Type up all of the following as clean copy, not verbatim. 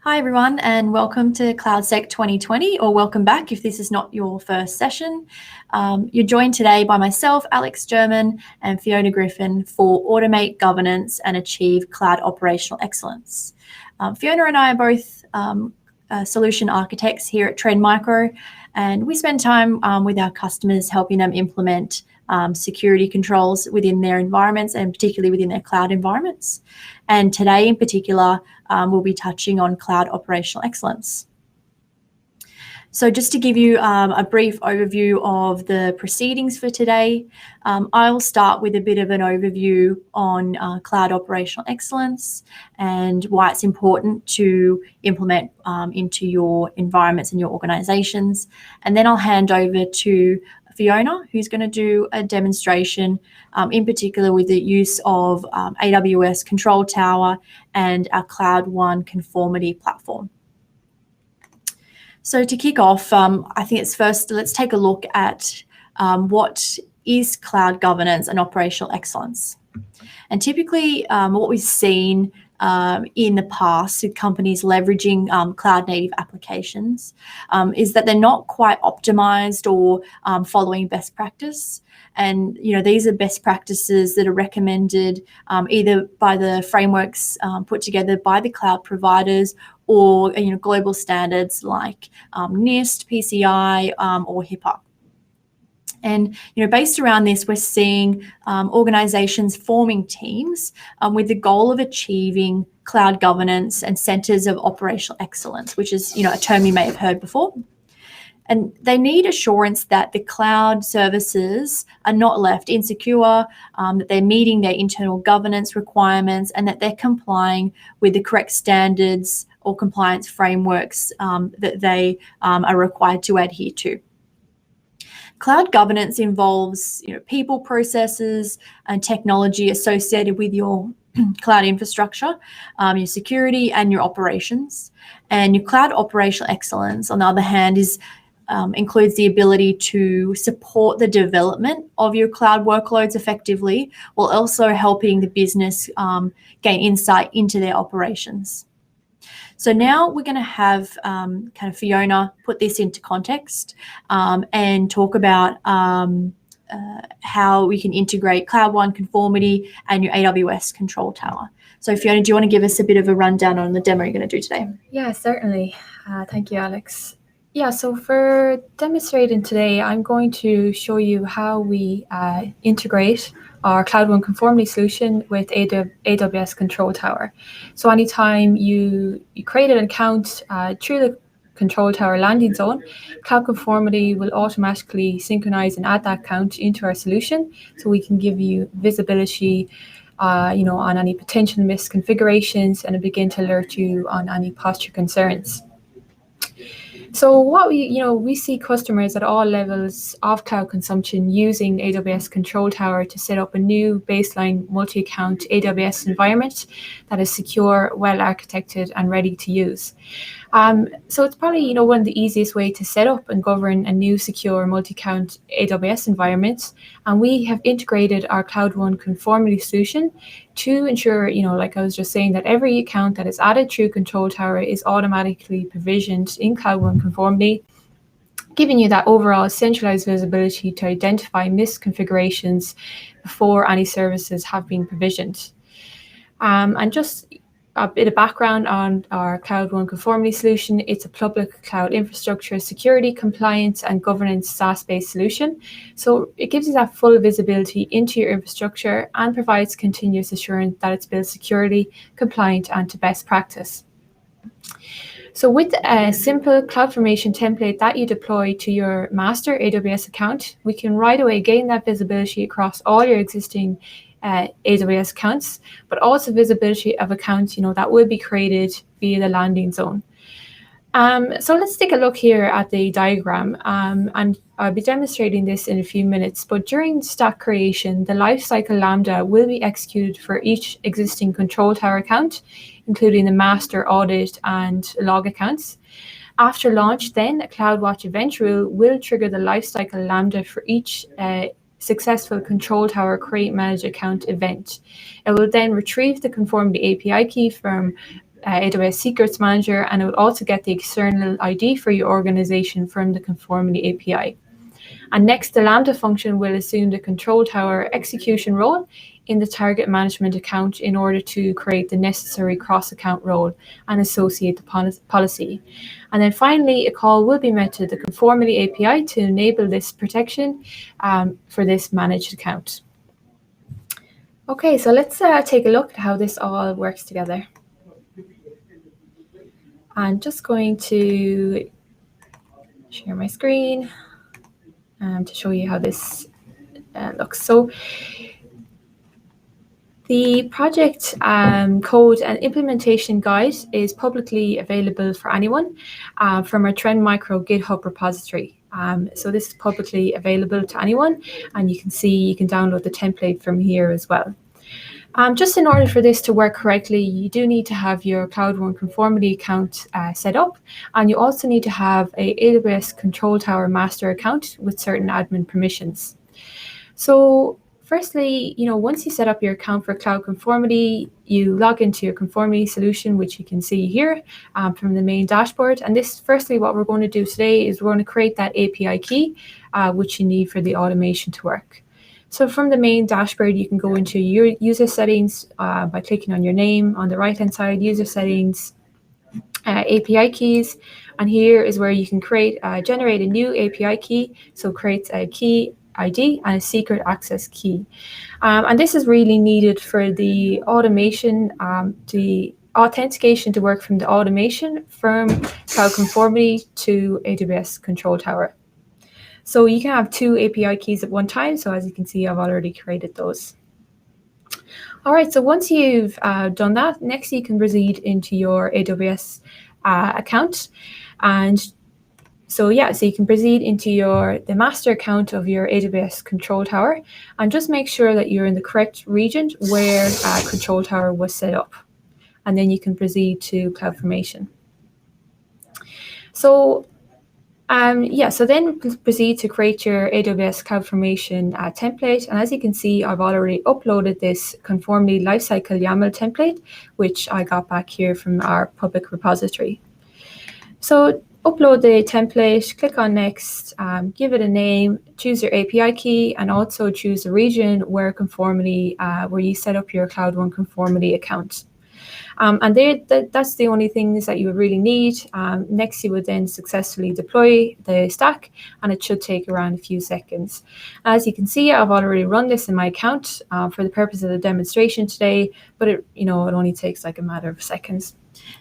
Hi everyone, and welcome to CloudSec 2020, or welcome back if this is not your first session. You're joined today by myself, Alex German, and Fiona Griffin for Automate Governance and Achieve Cloud Operational Excellence. Fiona and I are both solution architects here at Trend Micro, and we spend time with our customers helping them implement security controls within their environments, and particularly within their cloud environments. And today in particular, we'll be touching on cloud operational excellence. So just to give you a brief overview of the proceedings for today, I'll start with a bit of an overview on cloud operational excellence and why it's important to implement into your environments and your organizations. And then I'll hand over to Fiona, who's going to do a demonstration, in particular with the use of AWS Control Tower and our Cloud One Conformity platform. So to kick off, I think it's first, let's take a look at what is cloud governance and operational excellence. And typically what we've seen in the past with companies leveraging cloud native applications is that they're not quite optimized or following best practice. And these are best practices that are recommended either by the frameworks put together by the cloud providers or global standards like NIST, PCI, or HIPAA. And based around this, we're seeing organizations forming teams with the goal of achieving cloud governance and centers of operational excellence, which is a term you may have heard before. And they need assurance that the cloud services are not left insecure, that they're meeting their internal governance requirements, and that they're complying with the correct standards or compliance frameworks that they are required to adhere to. Cloud governance involves people, processes, and technology associated with your cloud infrastructure, your security, and your operations. And your cloud operational excellence, on the other hand, includes the ability to support the development of your cloud workloads effectively, while also helping the business gain insight into their operations. So now we're going to have kind of Fiona put this into context and talk about how we can integrate Cloud One Conformity and your AWS Control Tower. So Fiona, do you want to give us a bit of a rundown on the demo you're going to do today? Yeah, certainly. Thank you, Alex. Yeah, so for demonstrating today, I'm going to show you how we integrate our Cloud One Conformity solution with AWS Control Tower. So anytime you create an account through the Control Tower landing zone, Cloud Conformity will automatically synchronize and add that account into our solution, so we can give you visibility on any potential misconfigurations and begin to alert you on any posture concerns. So what we see customers at all levels of cloud consumption using AWS Control Tower to set up a new baseline multi-account AWS environment that is secure, well architected, and ready to use. So it's probably one of the easiest way to set up and govern a new secure multi-account AWS environment. And we have integrated our Cloud One Conformity solution to ensure, like I was just saying, that every account that is added through Control Tower is automatically provisioned in Cloud One Conformity, giving you that overall centralized visibility to identify misconfigurations before any services have been provisioned. And just a bit of background on our Cloud One Conformity solution. It's a public cloud infrastructure security, compliance, and governance SaaS-based solution. So it gives you that full visibility into your infrastructure and provides continuous assurance that it's built securely, compliant, and to best practice. So with a simple CloudFormation template that you deploy to your master AWS account, we can right away gain that visibility across all your existing AWS accounts, but also visibility of accounts that will be created via the landing zone. So let's take a look here at the diagram, and I'll be demonstrating this in a few minutes. But during stack creation, the lifecycle Lambda will be executed for each existing Control Tower account, including the master, audit, and log accounts. After launch, then a CloudWatch event rule will trigger the lifecycle Lambda for each successful Control Tower create manage account event. It will then retrieve the conformity API key from AWS Secrets Manager, and it will also get the external ID for your organization from the Conformity API. And next, the Lambda function will assume the control tower execution role in the target management account in order to create the necessary cross-account role and associate the policy. And then finally, a call will be made to the Conformity API to enable this protection for this managed account. Okay, so let's take a look at how this all works together. I'm just going to share my screen to show you how this looks. So the project code and implementation guide is publicly available for anyone from our Trend Micro GitHub repository. So this is publicly available to anyone, and you can download the template from here as well. Just in order for this to work correctly, you do need to have your Cloud Run Conformity account set up, and you also need to have a AWS Control Tower master account with certain admin permissions. So firstly, once you set up your account for Cloud Conformity, you log into your Conformity solution, which you can see here from the main dashboard. And firstly, what we're going to do today is we're going to create that API key, which you need for the automation to work. So from the main dashboard, you can go into your user settings by clicking on your name on the right-hand side, user settings, API keys. And here is where you can generate a new API key. So it creates a key ID and a secret access key. And this is really needed for the automation, the authentication to work from the automation from Cloud Conformity to AWS Control Tower. So you can have 2 API keys at one time. So as you can see, I've already created those. All right, so once you've done that, next you can proceed into your AWS account. And so you can proceed into the master account of your AWS Control Tower, and just make sure that you're in the correct region where Control Tower was set up. And then you can proceed to CloudFormation. So so then proceed to create your AWS CloudFormation template. And as you can see, I've already uploaded this Conformity Lifecycle YAML template, which I got back here from our public repository. So upload the template, click on Next, give it a name, choose your API key, and also choose the region where where you set up your Cloud Run Conformity account. And that's the only things that you would really need. Next, you would then successfully deploy the stack, and it should take around a few seconds. As you can see, I've already run this in my account for the purpose of the demonstration today, but it only takes like a matter of seconds.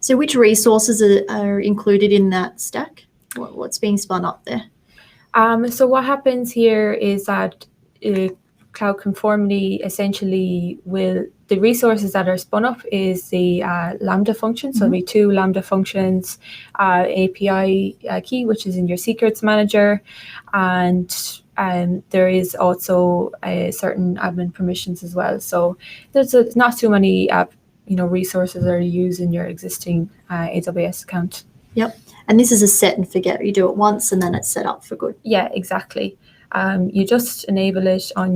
So which resources are included in that stack? What's being spun up there? So what happens here is that Cloud Conformity essentially the resources that are spun up is the Lambda function. So there'll be 2 Lambda functions, API key, which is in your secrets manager, and there is also certain admin permissions as well. So there's not too many resources that are used in your existing AWS account. Yep. And this is a set and forget. You do it once and then it's set up for good. Yeah, exactly. You just enable it on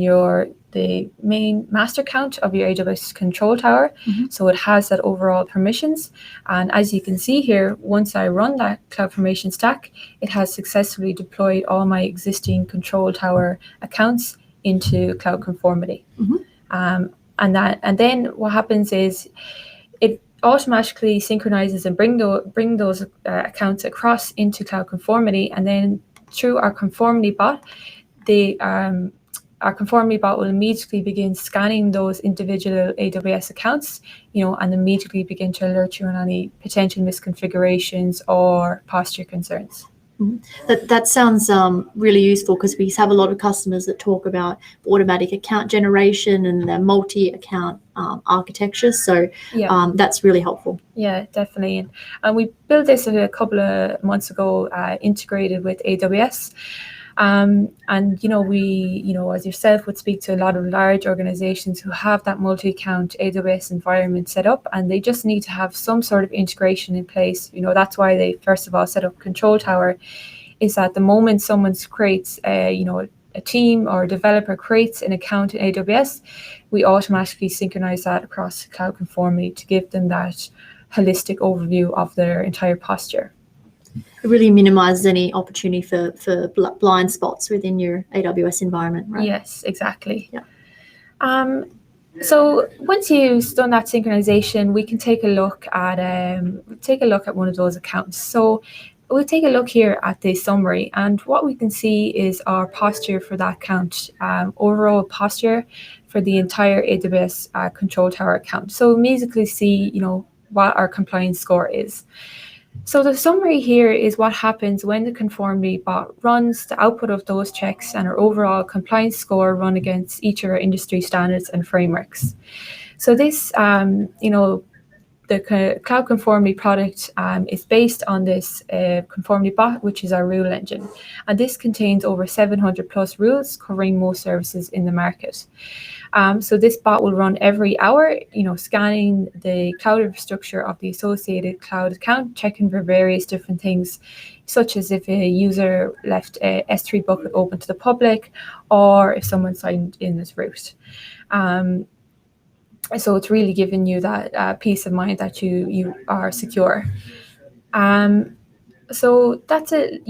the main master account of your AWS Control Tower. So it has that overall permissions. And as you can see here, once I run that CloudFormation stack, it has successfully deployed all my existing Control Tower accounts into Cloud Conformity. And then what happens is it automatically synchronizes and bring those accounts across into Cloud Conformity, and then through our Conformity bot, our Conformity bot will immediately begin scanning those individual AWS accounts, and immediately begin to alert you on any potential misconfigurations or posture concerns. That sounds really useful, because we have a lot of customers that talk about automatic account generation and their multi-account architecture. So that's really helpful. Yeah, definitely. And we built this a couple of months ago, integrated with AWS. And we, as yourself, would speak to a lot of large organizations who have that multi-account AWS environment set up, and they just need to have some sort of integration in place. That's why they first of all set up Control Tower, is that the moment someone creates a team or a developer creates an account in AWS, we automatically synchronize that across Cloud Conformity to give them that holistic overview of their entire posture. It really minimizes any opportunity for blind spots within your AWS environment, right? Yes, exactly. Yeah. So once you've done that synchronization, we can take a look at one of those accounts. So we'll take a look here at the summary, and what we can see is our posture for that account, overall posture for the entire AWS Control Tower account. So we immediately see, what our compliance score is. So the summary here is what happens when the conformity bot runs the output of those checks and our overall compliance score run against each of our industry standards and frameworks. So this, the Cloud Conformity product is based on this Conformity bot, which is our rule engine. And this contains over 700 plus rules covering most services in the market. So this bot will run every hour, scanning the cloud infrastructure of the associated cloud account, checking for various different things, such as if a user left a S3 bucket open to the public, or if someone signed in as root. So it's really giving you that peace of mind that you are secure. So that's it.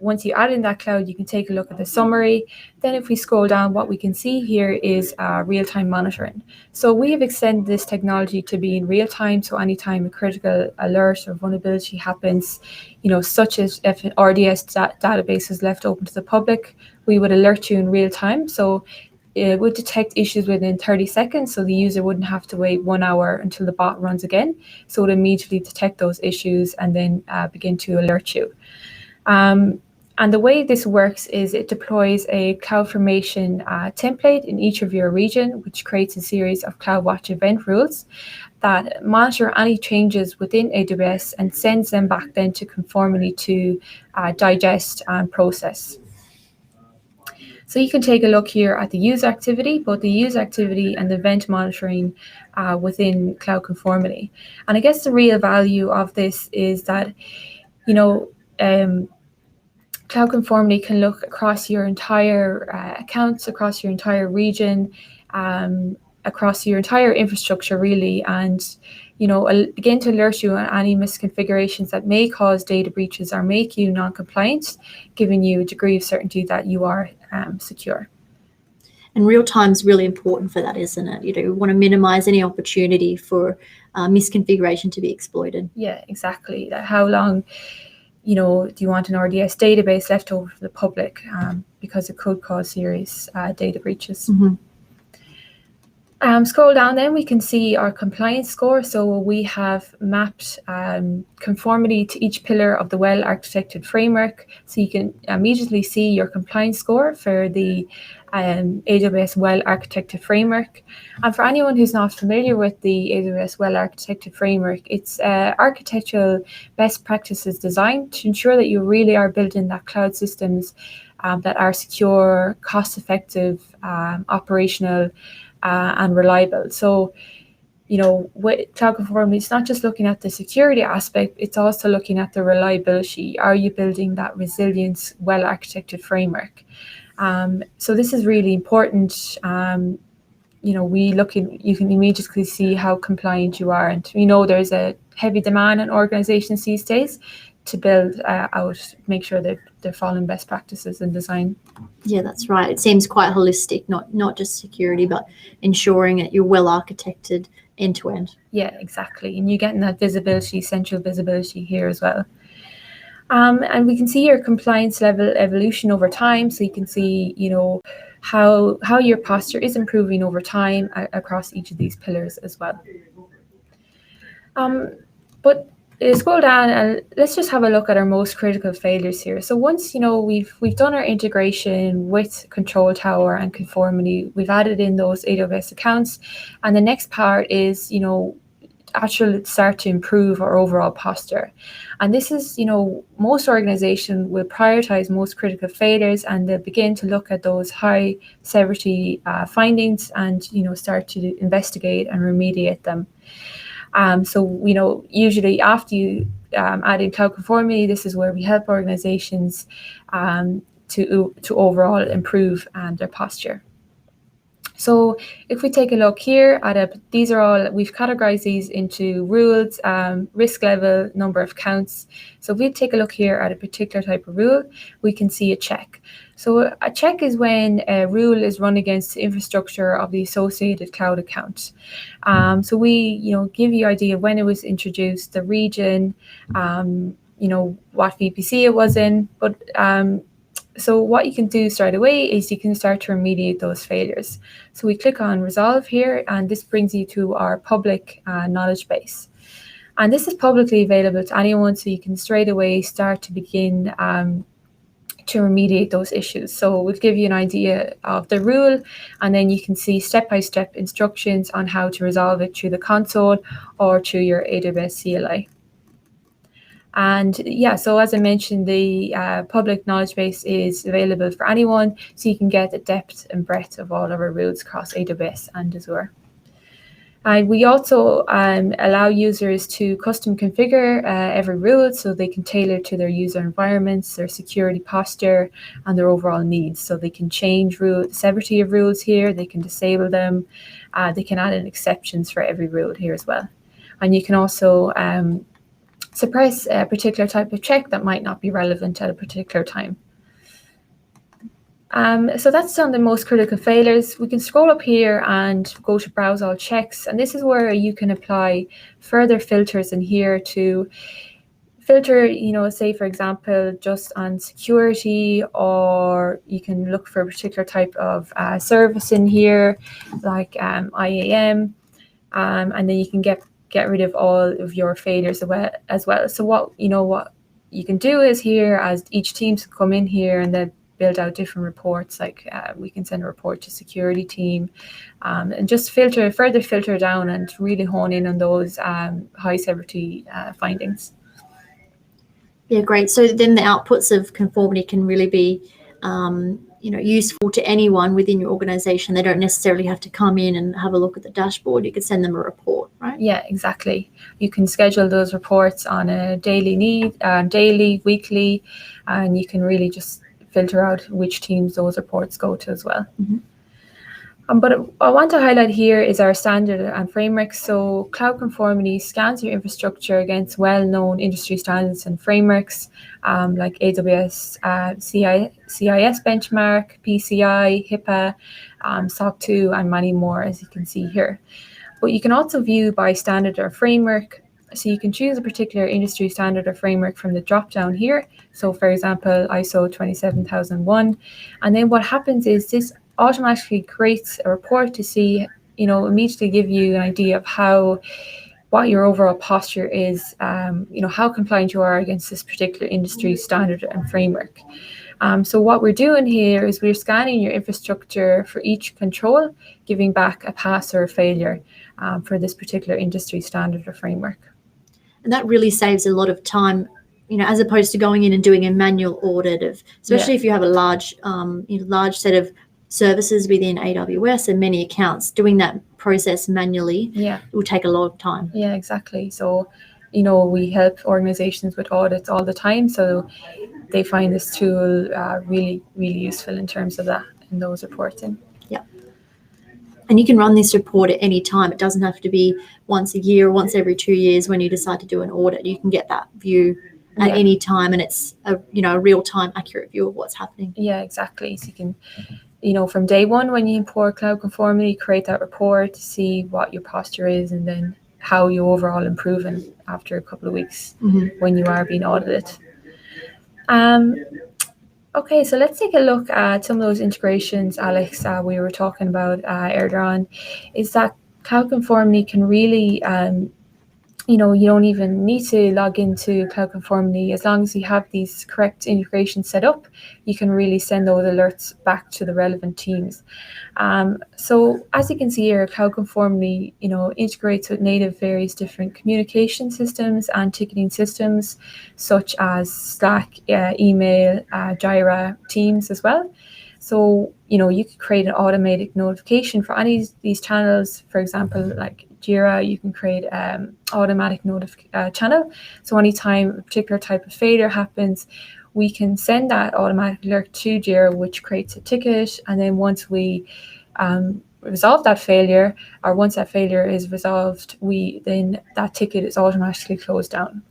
Once you add in that cloud, you can take a look at the summary. Then if we scroll down, what we can see here is real-time monitoring. So we have extended this technology to be in real time. So anytime a critical alert or vulnerability happens, such as if an RDS database is left open to the public, we would alert you in real time. So it would detect issues within 30 seconds, so the user wouldn't have to wait 1 hour until the bot runs again. So it would immediately detect those issues and then begin to alert you. And the way this works is it deploys a CloudFormation template in each of your region, which creates a series of CloudWatch event rules that monitor any changes within AWS and sends them back then to Conformity to digest and process. So you can take a look here at the user activity, both the user activity and the event monitoring within Cloud Conformity. And I guess the real value of this is that, Cloud Conformity can look across your entire accounts, across your entire region, across your entire infrastructure, really, and begin to alert you on any misconfigurations that may cause data breaches or make you non-compliant, giving you a degree of certainty that you are secure. And real time is really important for that, isn't it? We want to minimize any opportunity for misconfiguration to be exploited. Yeah, exactly. How long, do you want an RDS database left over for the public, because it could cause serious data breaches. Mm-hmm. Scroll down, then we can see our compliance score. So we have mapped conformity to each pillar of the well-architected framework. So you can immediately see your compliance score for the AWS well-architected framework. And for anyone who's not familiar with the AWS well-architected framework, it's architectural best practices designed to ensure that you really are building that cloud systems that are secure, cost-effective, operational, and reliable. So, with Cloud Conformity, it's not just looking at the security aspect, it's also looking at the reliability. Are you building that resilience, well-architected framework? So this is really important. You can immediately see how compliant you are. And there's a heavy demand in organizations these days to build make sure that they're following best practices in design. Yeah, that's right. It seems quite holistic, not just security, but ensuring that you're well architected end to end. Yeah, exactly. And you're getting that visibility, central visibility here as well. And we can see your compliance level evolution over time. So you can see, how your posture is improving over time across each of these pillars as well. But scroll down and let's just have a look at our most critical failures here. So once we've done our integration with Control Tower and Conformity, we've added in those AWS accounts, and the next part is actually start to improve our overall posture. And this is most organizations will prioritize most critical failures, and they'll begin to look at those high severity findings and start to investigate and remediate them. So, usually after you add in Cloud Conformity, this is where we help organizations to overall improve their posture. So if we take a look here these are all, we've categorized these into rules, risk level, number of counts. So if we take a look here at a particular type of rule, we can see a check. So a check is when a rule is run against the infrastructure of the associated cloud account. So we, give you an idea of when it was introduced, the region, what VPC it was in, but so what you can do straight away is you can start to remediate those failures. So we click on Resolve here, and this brings you to our public knowledge base. And this is publicly available to anyone, so you can straight away start to begin to remediate those issues. So we'll give you an idea of the rule, and then you can see step-by-step instructions on how to resolve it through the console or through your AWS CLI. And yeah, so as I mentioned, the public knowledge base is available for anyone, so you can get the depth and breadth of all of our rules across AWS and Azure. And we also allow users to custom configure every rule, so they can tailor to their user environments, their security posture, and their overall needs. So they can change the severity of rules here, they can disable them, they can add in exceptions for every rule here as well. And you can also suppress a particular type of check that might not be relevant at a particular time. So that's some of the most critical failures. We can scroll up here and go to browse all checks, and this is where you can apply further filters in here to filter, say for example, just on security, or you can look for a particular type of service in here, like IAM, and then you can get rid of all of your failures as well. So what you can do is here, as each team can come in here and then build out different reports, like we can send a report to security team, and just further filter down and really hone in on those high severity findings. Yeah, great. So then the outputs of Conformity can really be useful to anyone within your organization. They don't necessarily have to come in and have a look at the dashboard. You could send them a report, right? Yeah, exactly. You can schedule those reports on a daily, weekly, and you can really just filter out which teams those reports go to as well. Mm-hmm. But I want to highlight here is our standard and frameworks. So Cloud Conformity scans your infrastructure against well-known industry standards and frameworks, like AWS CIS benchmark, PCI, HIPAA, SOC 2, and many more, as you can see here. But you can also view by standard or framework. So you can choose a particular industry standard or framework from the drop-down here. So for example, ISO 27001. And then what happens is this automatically creates a report to see, immediately give you an idea of what your overall posture is, how compliant you are against this particular industry standard and framework. So what we're doing here is we're scanning your infrastructure for each control, giving back a pass or a failure for this particular industry standard or framework. And that really saves a lot of time, as opposed to going in and doing a manual audit of, especially if you have a large set of services within AWS and many accounts, doing that process manually, it will take a lot of time. Yeah, exactly. So, we help organizations with audits all the time. So they find this tool really, really useful in terms of that and those reporting. Yeah. And you can run this report at any time. It doesn't have to be once a year or once every 2 years when you decide to do an audit. You can get that view at any time, and it's a real-time accurate view of what's happening. Yeah, exactly. So you can, from day one when you import Cloud Conformity, create that report to see what your posture is, and then how you overall improving after a couple of weeks when you are being audited. Okay, so let's take a look at some of those integrations, Alex, we were talking about earlier on. Is that Cloud Conformity can really, you don't even need to log into Cloud Conformity. As long as you have these correct integrations set up, you can really send those alerts back to the relevant teams. So as you can see here, Cloud Conformity, integrates with native various different communication systems and ticketing systems, such as Slack, email, Jira, Teams as well. So, you could create an automatic notification for any of these channels. For example, like Jira, you can create automatic channel. So anytime a particular type of failure happens, we can send that automatic alert to Jira, which creates a ticket. And then once we resolve that failure, or once that failure is resolved, then that ticket is automatically closed down.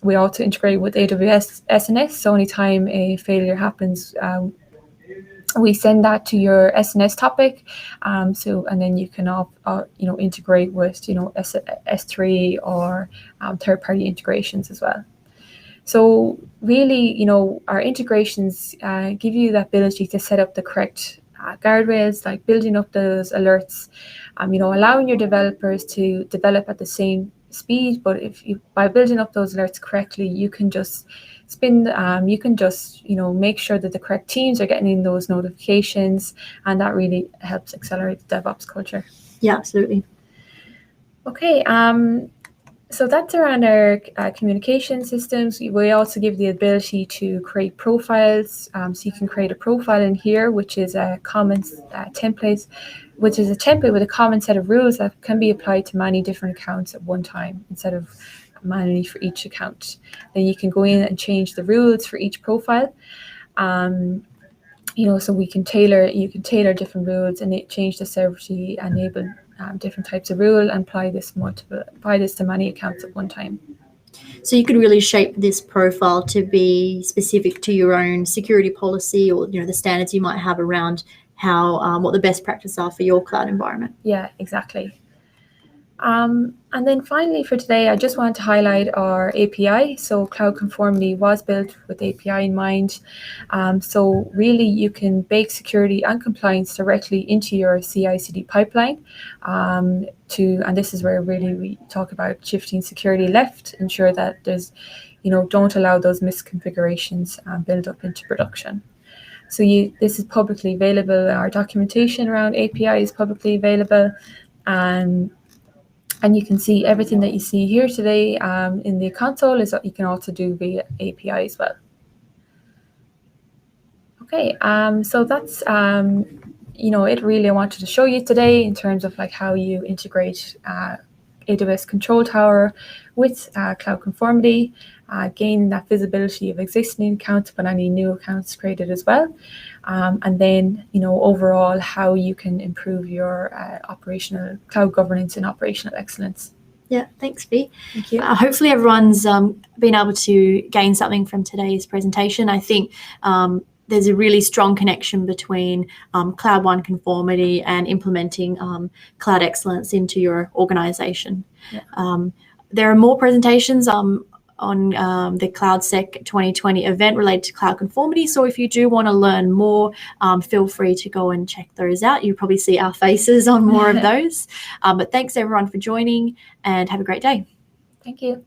We also integrate with AWS SNS, so anytime a failure happens, we send that to your SNS topic. And then you can integrate with S3 or third-party integrations as well. So really, our integrations give you the ability to set up the correct guardrails, like building up those alerts, allowing your developers to develop at the same speed. But by building up those alerts correctly, you can just make sure that the correct teams are getting in those notifications, and that really helps accelerate the DevOps culture. Yeah, absolutely. Okay. So that's around our communication systems. We also give the ability to create profiles. So you can create a profile in here, which is a common template, which is a template with a common set of rules that can be applied to many different accounts at one time instead of manually for each account. Then you can go in and change the rules for each profile. So you can tailor different rules and change the server-to enable different types of rule and apply this to many accounts at one time. So you could really shape this profile to be specific to your own security policy, or the standards you might have around how what the best practices are for your cloud environment. Yeah, exactly. And then finally for today, I just wanted to highlight our API. So Cloud Conformity was built with API in mind. So really you can bake security and compliance directly into your CI/CD pipeline. And this is where really we talk about shifting security left, ensure that there's, don't allow those misconfigurations build up into production. So this is publicly available. Our documentation around API is publicly available. And you can see everything that you see here today in the console is what you can also do via API as well. Okay, so that's it really I wanted to show you today in terms of like how you integrate AWS Control Tower with Cloud Conformity, gain that visibility of existing accounts, but any new accounts created as well. And then, overall, how you can improve your operational cloud governance and operational excellence. Yeah, thanks, Bea. Thank you. Hopefully everyone's been able to gain something from today's presentation. I think there's a really strong connection between Cloud One Conformity and implementing cloud excellence into your organization. Yeah. There are more presentations on the CloudSec 2020 event related to Cloud Conformity. So if you do want to learn more, feel free to go and check those out. You probably see our faces on more of those. But thanks everyone for joining, and have a great day. Thank you.